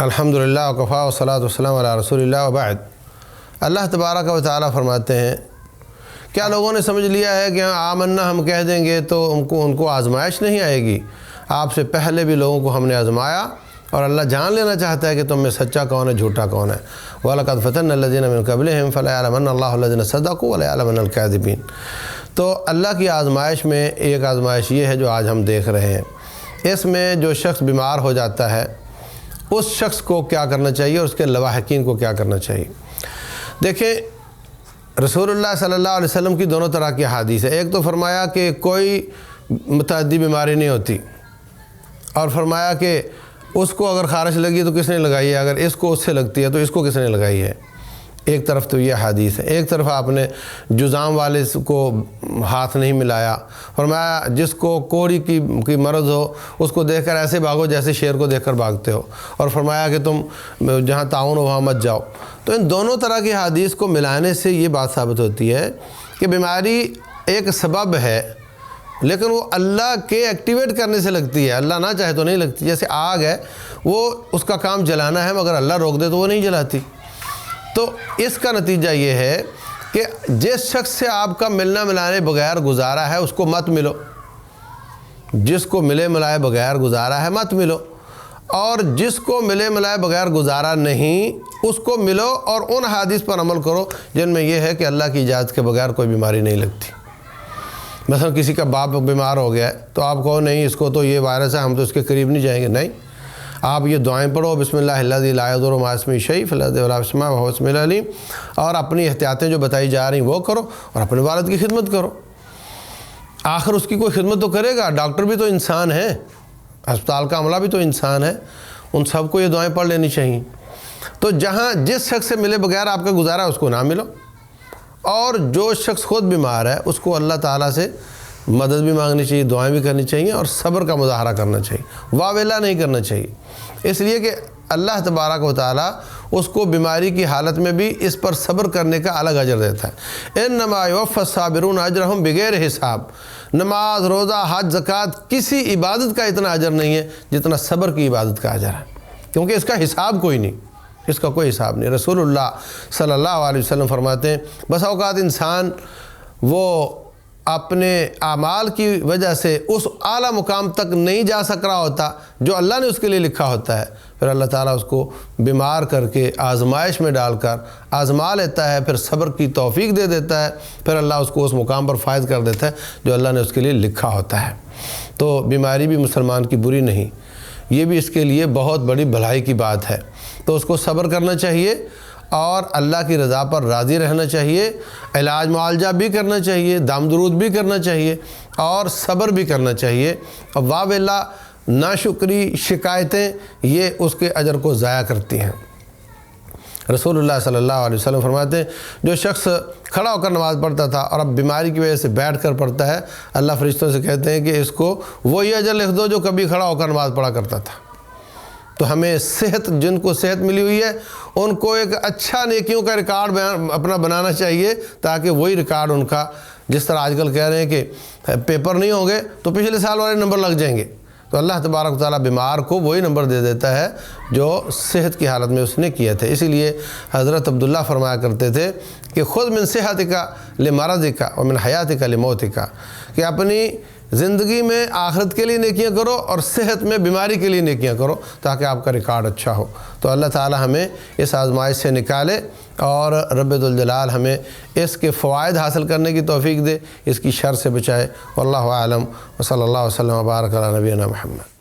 الحمدللہ وکفا والصلاۃ والسلام علی رسول اللہ وبعد۔ اللہ تبارک و تعالیٰ فرماتے ہیں، کیا لوگوں نے سمجھ لیا ہے کہ آمنا ہم کہہ دیں گے تو ان کو آزمائش نہیں آئے گی؟ آپ سے پہلے بھی لوگوں کو ہم نے آزمایا اور اللہ جان لینا چاہتا ہے کہ تم میں سچا کون ہے جھوٹا کون ہے۔ وَلَقَدْ فَتَنَّا الَّذِينَ مِن قَبْلِهِمْ فَلَيَعْلَمَنَّ اللَّهُ الَّذِينَ صَدَقُوا وَلَيَعْلَمَنَّ الْكَاذِبِينَ۔ تو اللہ کی آزمائش میں ایک آزمائش یہ ہے جو آج ہم دیکھ رہے ہیں، اس میں جو شخص بیمار ہو جاتا ہے اس شخص کو کیا کرنا چاہیے اور اس کے لواحقین کو کیا کرنا چاہیے۔ دیکھیں، رسول اللہ صلی اللہ علیہ وسلم کی دونوں طرح کی حدیث ہے۔ ایک تو فرمایا کہ کوئی متعدی بیماری نہیں ہوتی، اور فرمایا کہ اس کو اگر خارش لگی تو کس نے لگائی ہے، اگر اس کو اس سے لگتی ہے تو اس کو کس نے لگائی ہے۔ ایک طرف تو یہ حدیث ہے، ایک طرف آپ نے جذام والے کو ہاتھ نہیں ملایا۔ فرمایا جس کو کوڑی کی مرض ہو اس کو دیکھ کر ایسے بھاگو جیسے شیر کو دیکھ کر بھاگتے ہو، اور فرمایا کہ تم جہاں تعاون ہو وہاں مت جاؤ۔ تو ان دونوں طرح کی حدیث کو ملانے سے یہ بات ثابت ہوتی ہے کہ بیماری ایک سبب ہے، لیکن وہ اللہ کے ایکٹیویٹ کرنے سے لگتی ہے، اللہ نہ چاہے تو نہیں لگتی۔ جیسے آگ ہے، وہ اس کا کام جلانا ہے، مگر اللہ روک دے تو وہ نہیں جلاتی۔ تو اس کا نتیجہ یہ ہے کہ جس شخص سے آپ کا ملنا ملانے بغیر گزارا ہے اس کو مت ملو، جس کو ملے ملائے بغیر گزارا ہے مت ملو، اور جس کو ملے ملائے بغیر گزارا نہیں اس کو ملو، اور ان حدیث پر عمل کرو جن میں یہ ہے کہ اللہ کی اجازت کے بغیر کوئی بیماری نہیں لگتی۔ مثلا کسی کا باپ بیمار ہو گیا ہے تو آپ کہو نہیں اس کو تو یہ وائرس ہے، ہم تو اس کے قریب نہیں جائیں گے۔ نہیں، آپ یہ دعائیں پڑھو، بسم اللہ الذی لا یضر مع اسمہ شیء فی الارض ولا فی السماء وہو السمیع العلیم، اور اپنی احتیاطیں جو بتائی جا رہی ہیں وہ کرو، اور اپنے والد کی خدمت کرو۔ آخر اس کی کوئی خدمت تو کرے گا، ڈاکٹر بھی تو انسان ہے، ہسپتال کا عملہ بھی تو انسان ہے، ان سب کو یہ دعائیں پڑھ لینی چاہیے۔ تو جہاں جس شخص سے ملے بغیر آپ کا گزارا اس کو نہ ملو، اور جو شخص خود بیمار ہے اس کو اللہ تعالیٰ سے مدد بھی مانگنی چاہیے، دعائیں بھی کرنی چاہیے، اور صبر کا مظاہرہ کرنا چاہیے، واویلا نہیں کرنا چاہیے، اس لیے کہ اللہ تبارک و تعالیٰ اس کو بیماری کی حالت میں بھی اس پر صبر کرنے کا الگ اجر دیتا ہے۔ انما یوفی الصابرون اجرہم بغیر حساب۔ نماز، روزہ، حج، زکوٰۃ کسی عبادت کا اتنا اجر نہیں ہے جتنا صبر کی عبادت کا اجر ہے، کیونکہ اس کا حساب کوئی نہیں، اس کا کوئی حساب نہیں۔ رسول اللہ صلی اللہ علیہ وسلم فرماتے ہیں بس اوقات انسان وہ اپنے اعمال کی وجہ سے اس اعلیٰ مقام تک نہیں جا سک رہا ہوتا جو اللہ نے اس کے لیے لکھا ہوتا ہے، پھر اللہ تعالیٰ اس کو بیمار کر کے آزمائش میں ڈال کر آزما لیتا ہے، پھر صبر کی توفیق دے دیتا ہے، پھر اللہ اس کو اس مقام پر فائز کر دیتا ہے جو اللہ نے اس کے لیے لکھا ہوتا ہے۔ تو بیماری بھی مسلمان کی بری نہیں، یہ بھی اس کے لیے بہت بڑی بھلائی کی بات ہے، تو اس کو صبر کرنا چاہیے اور اللہ کی رضا پر راضی رہنا چاہیے، علاج معالجہ بھی کرنا چاہیے، دام درود بھی کرنا چاہیے، اور صبر بھی کرنا چاہیے۔ اور واویلا ناشکری شکایتیں یہ اس کے اجر کو ضائع کرتی ہیں۔ رسول اللہ صلی اللہ علیہ وسلم فرماتے ہیں جو شخص کھڑا ہو کر نماز پڑھتا تھا اور اب بیماری کی وجہ سے بیٹھ کر پڑھتا ہے، اللہ فرشتوں سے کہتے ہیں کہ اس کو وہی اجر لکھ دو جو کبھی کھڑا ہو کر نماز پڑھا کرتا تھا۔ تو ہمیں صحت، جن کو صحت ملی ہوئی ہے ان کو ایک اچھا نیکیوں کا ریکارڈ اپنا بنانا چاہیے، تاکہ وہی ریکارڈ ان کا، جس طرح آج کل کہہ رہے ہیں کہ پیپر نہیں ہوں گے تو پچھلے سال والے نمبر لگ جائیں گے، تو اللہ تبارک و تعالیٰ بیمار کو وہی نمبر دے دیتا ہے جو صحت کی حالت میں اس نے کیا تھے۔ اسی لیے حضرت عبداللہ فرمایا کرتے تھے کہ خود من صحتک لمرضک ومن حیاتک لموتک، کہ اپنی زندگی میں آخرت کے لیے نیکیاں کرو اور صحت میں بیماری کے لیے نیکیاں کرو تاکہ آپ کا ریکارڈ اچھا ہو۔ تو اللہ تعالی ہمیں اس آزمائش سے نکالے اور رب ذوالجلال ہمیں اس کے فوائد حاصل کرنے کی توفیق دے، اس کی شر سے بچائے۔ واللہ اعلم وصلی اللہ وسلم وبارک علی نبینا محمد۔